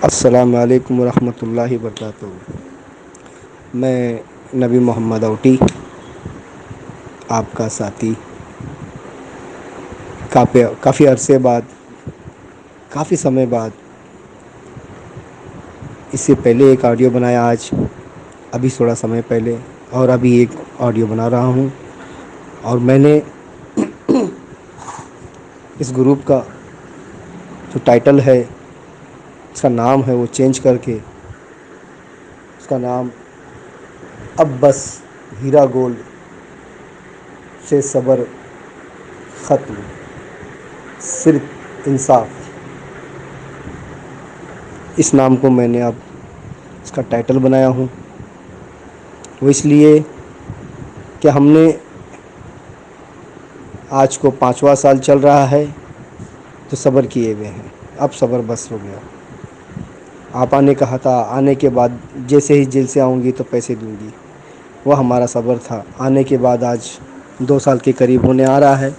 السلام علیکم ورحمۃ اللہ وبرکاتہ۔ میں نبی محمد اوٹی آپ کا ساتھی کافی عرصے بعد، کافی سمے بعد اس سے پہلے ایک آڈیو بنایا آج، ابھی تھوڑا سمے پہلے، اور ابھی ایک آڈیو بنا رہا ہوں۔ اور میں نے اس گروپ کا جو ٹائٹل ہے، اس کا نام ہے، وہ چینج کر کے اس کا نام اب بس ہیرا گول سے صبر ختم، صرف انصاف، اس نام کو میں نے اب اس کا ٹائٹل بنایا ہوں۔ وہ اس لیے کہ ہم نے آج کو 5واں سال چل رہا ہے تو صبر کیے ہوئے ہیں، اب صبر بس ہو گیا۔ آپا نے کہا تھا آنے کے بعد جیسے ہی جیل سے آؤں گی تو پیسے دوں گی، وہ ہمارا صبر تھا۔ آنے کے بعد آج 2 سال کے قریب ہونے آ رہا ہے،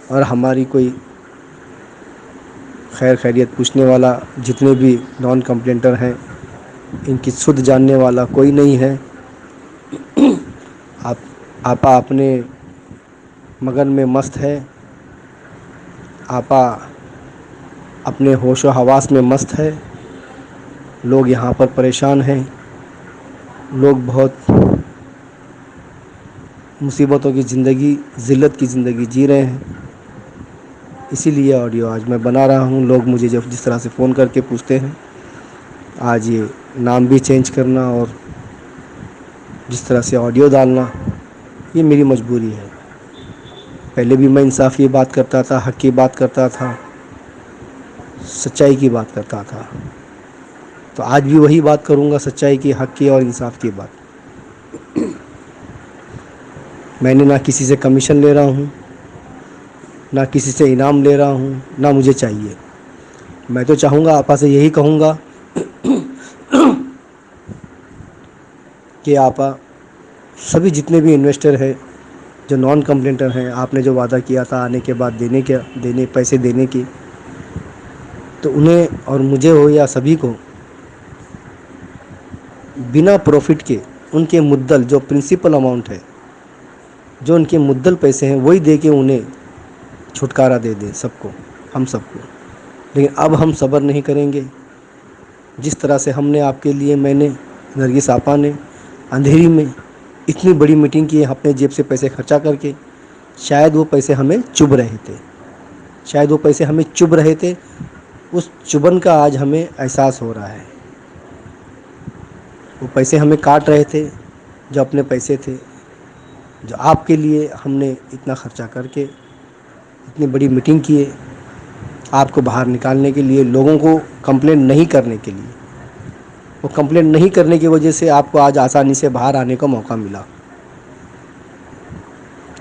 اور ہماری کوئی خیر خیریت پوچھنے والا، جتنے بھی نان کمپلینٹر ہیں، ان کی سدھ جاننے والا کوئی نہیں ہے۔ آپا اپنے مگن میں مست ہے، آپا اپنے ہوش و حواس میں مست ہے۔ لوگ یہاں پر پریشان ہیں، لوگ بہت مصیبتوں کی زندگی، ذلت کی زندگی جی رہے ہیں۔ اسی لیے آڈیو آج میں بنا رہا ہوں۔ لوگ مجھے جس طرح سے فون کر کے پوچھتے ہیں، آج یہ نام بھی چینج کرنا اور جس طرح سے آڈیو ڈالنا، یہ میری مجبوری ہے۔ پہلے بھی میں انصاف کی بات کرتا تھا، حق کی بات کرتا تھا، سچائی کی بات کرتا تھا، تو آج بھی وہی بات کروں گا، سچائی کی، حق کی اور انصاف کی بات۔ میں نے نہ کسی سے کمیشن لے رہا ہوں، نہ کسی سے انعام لے رہا ہوں، نہ مجھے چاہیے۔ میں تو چاہوں گا، آپا سے یہی کہوں گا کہ آپا سبھی جتنے بھی انویسٹر ہیں، جو نان کمپلینٹر ہیں، آپ نے جو وعدہ کیا تھا آنے کے بعد پیسے دینے کی، تو انہیں اور مجھے ہو یا سبھی کو بنا پروفٹ کے ان کے مدل جو پرنسپل اماؤنٹ ہے، جو ان کے مدل پیسے ہیں، وہی دے کے انہیں چھٹکارا دے دیں سب کو، ہم سب کو۔ لیکن اب ہم صبر نہیں کریں گے۔ جس طرح سے ہم نے آپ کے لیے، میں نے، نرگس آپا نے اندھیری میں اتنی بڑی میٹنگ کی اپنے جیب سے پیسے خرچا کر کے، شاید وہ پیسے ہمیں چبھ رہے تھے، شاید وہ پیسے ہمیں چبھ رہے تھے، اس چبھن کا آج ہمیں احساس ہو رہا ہے۔ وہ پیسے ہمیں کاٹ رہے تھے، جو اپنے پیسے تھے، جو آپ کے لیے ہم نے اتنا خرچہ کر کے اتنی بڑی میٹنگ کیے، آپ کو باہر نکالنے کے لیے، لوگوں کو کمپلین نہیں کرنے کے لیے۔ وہ کمپلینٹ نہیں کرنے کی وجہ سے آپ کو آج آسانی سے باہر آنے کا موقع ملا،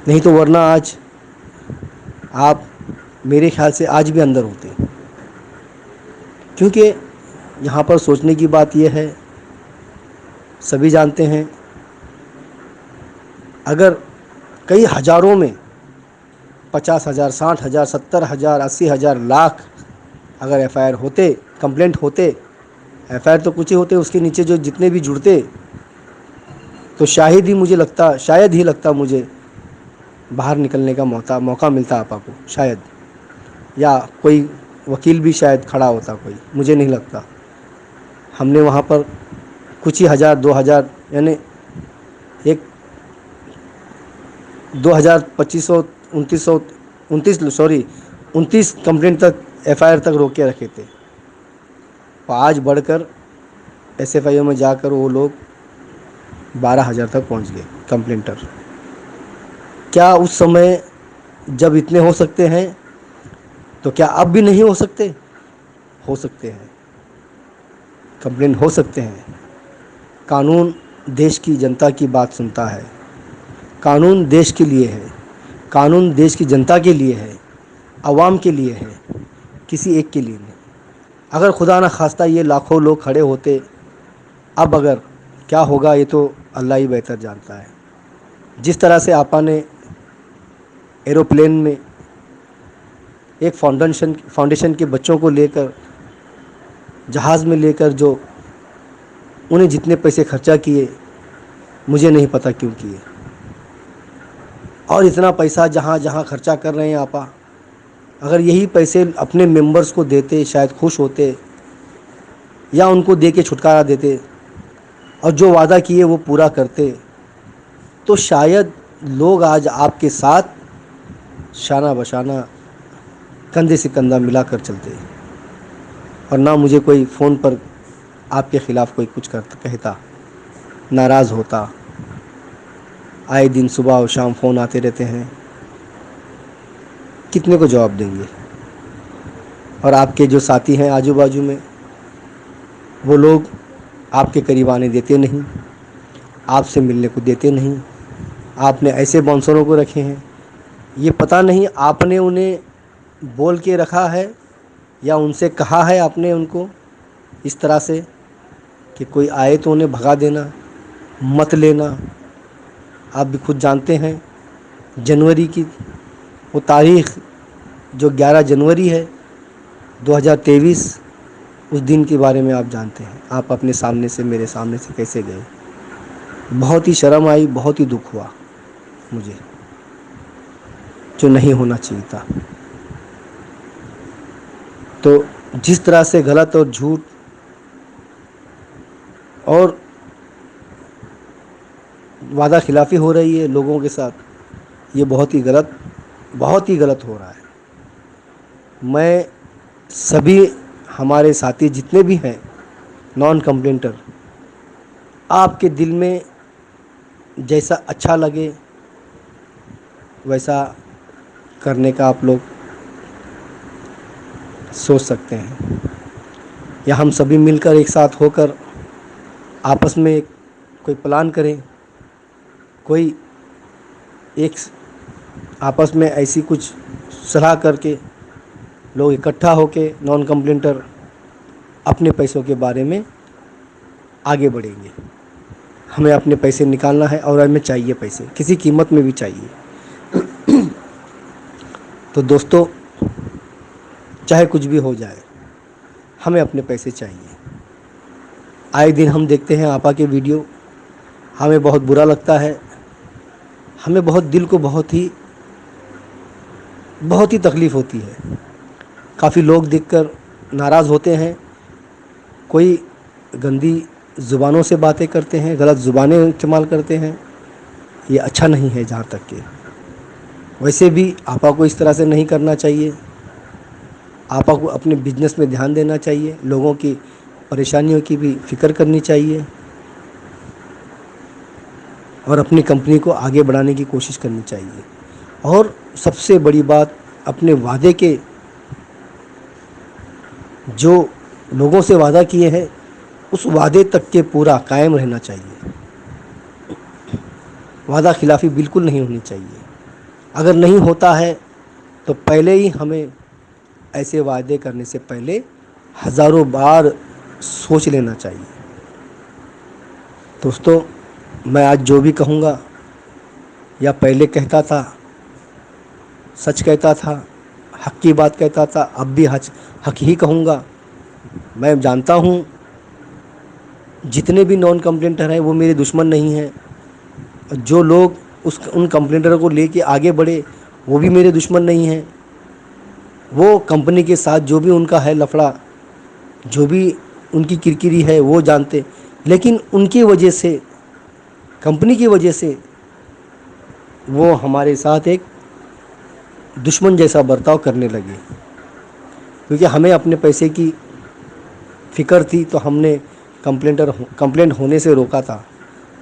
نہیں تو ورنہ آج آپ میرے خیال سے آج بھی اندر ہوتے۔ کیونکہ یہاں پر سوچنے کی بات یہ ہے، سبھی جانتے ہیں، اگر کئی ہزاروں میں 50,000، 60,000، 70,000، 80,000، لاکھ اگر ایف آئی آر ہوتے، کمپلینٹ ہوتے، ایف آئی آر تو کچھ ہی ہوتے، اس کے نیچے جو جتنے بھی جڑتے، تو شاید ہی لگتا مجھے باہر نکلنے کا موقع ملتا آپا کو، شاید، یا کوئی وکیل بھی شاید کھڑا ہوتا کوئی، مجھے نہیں لگتا۔ ہم نے وہاں پر کچھ ہی ہزار، 2,000، یعنی 29 کمپلینٹ تک، ایف آئی آر تک روک کے رکھے تھے، اور آج بڑھ کر ایس ایف آئی او میں جا کر وہ لوگ 12,000 تک پہنچ گئے کمپلینٹر۔ کیا اس سمے جب اتنے ہو سکتے ہیں تو کیا اب بھی نہیں ہو سکتے؟ ہو سکتے ہیں، کمپلینٹ ہو سکتے ہیں۔ قانون دیش کی جنتا کی بات سنتا ہے، قانون دیش کے لیے ہے، قانون دیش کی جنتا کے لیے ہے، عوام کے لیے ہے، کسی ایک کے لیے نہیں۔ اگر خدا نہ خواستہ یہ لاکھوں لوگ کھڑے ہوتے، اب اگر کیا ہوگا یہ تو اللہ ہی بہتر جانتا ہے۔ جس طرح سے آپا نے ایروپلین میں ایک فاؤنڈیشن کے بچوں کو لے کر جہاز میں لے کر جو انہیں جتنے پیسے خرچہ کیے مجھے نہیں پتہ کیوں کیے، اور اتنا پیسہ جہاں جہاں خرچہ کر رہے ہیں آپا، اگر یہی پیسے اپنے ممبرز کو دیتے شاید خوش ہوتے، یا ان کو دے کے چھٹکارا دیتے اور جو وعدہ کیے وہ پورا کرتے، تو شاید لوگ آج آپ کے ساتھ شانہ بشانہ کندھے سے کندھا ملا کر چلتے، اور نہ مجھے کوئی فون پر آپ کے خلاف کوئی کچھ کہتا، ناراض ہوتا۔ آئے دن صبح و شام فون آتے رہتے ہیں، کتنے کو جواب دیں گے؟ اور آپ کے جو ساتھی ہیں آجو بازو میں، وہ لوگ آپ کے قریب آنے دیتے نہیں، آپ سے ملنے کو دیتے نہیں، آپ نے ایسے باؤنسروں کو رکھے ہیں، یہ پتہ نہیں آپ نے انہیں بول کے رکھا ہے یا ان سے کہا ہے آپ نے ان کو اس طرح سے کہ کوئی آئے تو انہیں بھگا دینا، مت لینا۔ آپ بھی خود جانتے ہیں جنوری کی وہ تاریخ جو 11 جنوری ہے 2023، اس دن کے بارے میں آپ جانتے ہیں، آپ اپنے سامنے سے میرے سامنے سے کیسے گئے۔ بہت ہی شرم آئی، بہت ہی دکھ ہوا مجھے، جو نہیں ہونا چاہیے تھا۔ تو جس طرح سے غلط اور جھوٹ اور وعدہ خلافی ہو رہی ہے لوگوں کے ساتھ، یہ بہت ہی غلط ہو رہا ہے۔ میں سبھی ہمارے ساتھی جتنے بھی ہیں نان کمپلینٹر، آپ کے دل میں جیسا اچھا لگے ویسا کرنے کا آپ لوگ سوچ سکتے ہیں، یا ہم سبھی مل کر ایک ساتھ ہو کر آپس میں کوئی پلان کریں، کوئی ایک آپس میں ایسی کچھ صلاح کر کے لوگ اکٹھا ہو کے نان کمپلینٹر اپنے پیسوں کے بارے میں آگے بڑھیں گے۔ ہمیں اپنے پیسے نکالنا ہے اور ہمیں چاہیے پیسے، کسی قیمت میں بھی چاہیے۔ تو دوستو، چاہے کچھ بھی ہو جائے، ہمیں اپنے پیسے چاہیے۔ آئے دن ہم دیکھتے ہیں آپا کے ویڈیو، ہمیں بہت برا لگتا ہے، ہمیں بہت دل کو بہت ہی تکلیف ہوتی ہے۔ کافی لوگ دیکھ کر ناراض ہوتے ہیں، کوئی گندی زبانوں سے باتیں کرتے ہیں، غلط زبانیں استعمال کرتے ہیں، یہ اچھا نہیں ہے۔ جہاں تک کہ ویسے بھی آپا کو اس طرح سے نہیں کرنا چاہیے، آپا کو اپنے بزنس میں دھیان دینا چاہیے، لوگوں کی پریشانیوں کی بھی فکر کرنی چاہیے، اور اپنی کمپنی کو آگے بڑھانے کی کوشش کرنی چاہیے۔ اور سب سے بڑی بات، اپنے وعدے کے جو لوگوں سے وعدہ کیے ہیں اس وعدے تک کے پورا قائم رہنا چاہیے۔ وعدہ خلافی بالکل نہیں ہونی چاہیے۔ اگر نہیں ہوتا ہے تو پہلے ہی ہمیں ایسے وعدے کرنے سے پہلے ہزاروں بار سوچ لینا چاہیے۔ دوستو، میں آج جو بھی کہوں گا یا پہلے کہتا تھا، سچ کہتا تھا، حق کی بات کہتا تھا، اب بھی حق ہی کہوں گا۔ میں جانتا ہوں جتنے بھی نان کمپلینٹر ہیں وہ میرے دشمن نہیں ہیں، جو لوگ ان کمپلینٹر کو لے کے آگے بڑھے وہ بھی میرے دشمن نہیں ہیں۔ وہ کمپنی کے ساتھ جو بھی ان کا ہے لفڑا، جو بھی ان کی کرکری ہے وہ جانتے، لیکن ان کی وجہ سے، کمپنی کی وجہ سے وہ ہمارے ساتھ ایک دشمن جیسا برتاؤ کرنے لگے، کیونکہ ہمیں اپنے پیسے کی فکر تھی تو ہم نے کمپلینٹ ہونے سے روکا تھا،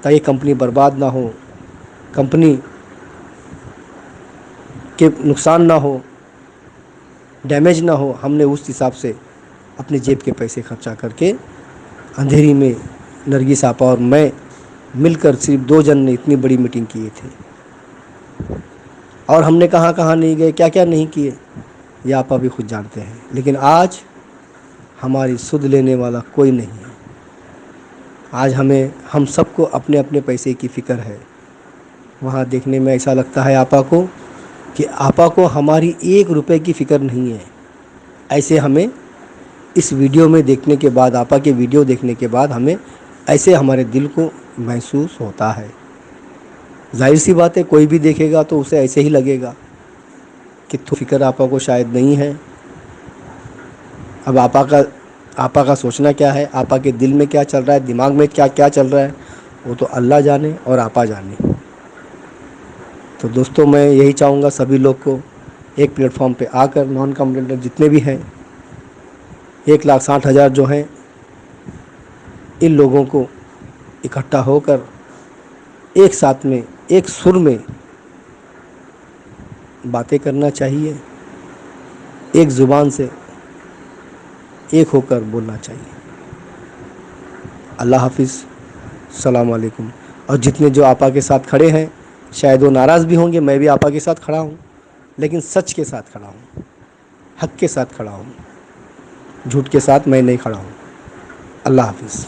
تاکہ کمپنی برباد نہ ہو، کمپنی کے نقصان نہ ہو، ڈیمیج نہ ہو۔ ہم نے اس حساب سے اپنے جیب کے پیسے خرچہ کر کے اندھیری میں نرگس آپا اور میں مل کر صرف 2 جن نے اتنی بڑی میٹنگ کیے تھے، اور ہم نے کہاں کہاں نہیں گئے، کیا کیا نہیں کیے، یہ آپا بھی خود جانتے ہیں۔ لیکن آج ہماری سدھ لینے والا کوئی نہیں ہے۔ آج ہم سب کو اپنے اپنے پیسے کی فکر ہے۔ وہاں دیکھنے میں ایسا لگتا ہے آپا کو کہ آپا کو ہماری 1 روپے کی فکر نہیں ہے، ایسے ہمیں اس ویڈیو میں دیکھنے کے بعد، آپا کے ویڈیو دیکھنے کے بعد ہمیں ایسے ہمارے دل کو محسوس ہوتا ہے. ظاہر سی بات ہے، کوئی بھی دیکھے گا تو اسے ایسے ہی لگے گا کہ فکر آپا کو شاید نہیں ہے. اب آپا کا سوچنا کیا ہے، آپا کے دل میں کیا چل رہا ہے، دماغ میں کیا کیا چل رہا ہے، وہ تو اللہ جانے اور آپا جانے. تو دوستوں، میں یہی چاہوں گا سبھی لوگ کو ایک پلیٹ فارم پہ آ کر نان کمپلینٹر جتنے بھی ہیں 1,60,000 جو ہیں، ان لوگوں کو اکٹھا ہو کر ایک ساتھ میں ایک سر میں باتیں کرنا چاہیے، ایک زبان سے ایک ہو کر بولنا چاہیے. اللہ حافظ، السلام علیکم. اور جتنے جو آپا کے ساتھ کھڑے ہیں، شاید وہ ناراض بھی ہوں گے، میں بھی آپا کے ساتھ کھڑا ہوں، لیکن سچ کے ساتھ کھڑا ہوں، حق کے ساتھ کھڑا ہوں، جھوٹ کے ساتھ میں نہیں کھڑا ہوں. اللہ حافظ.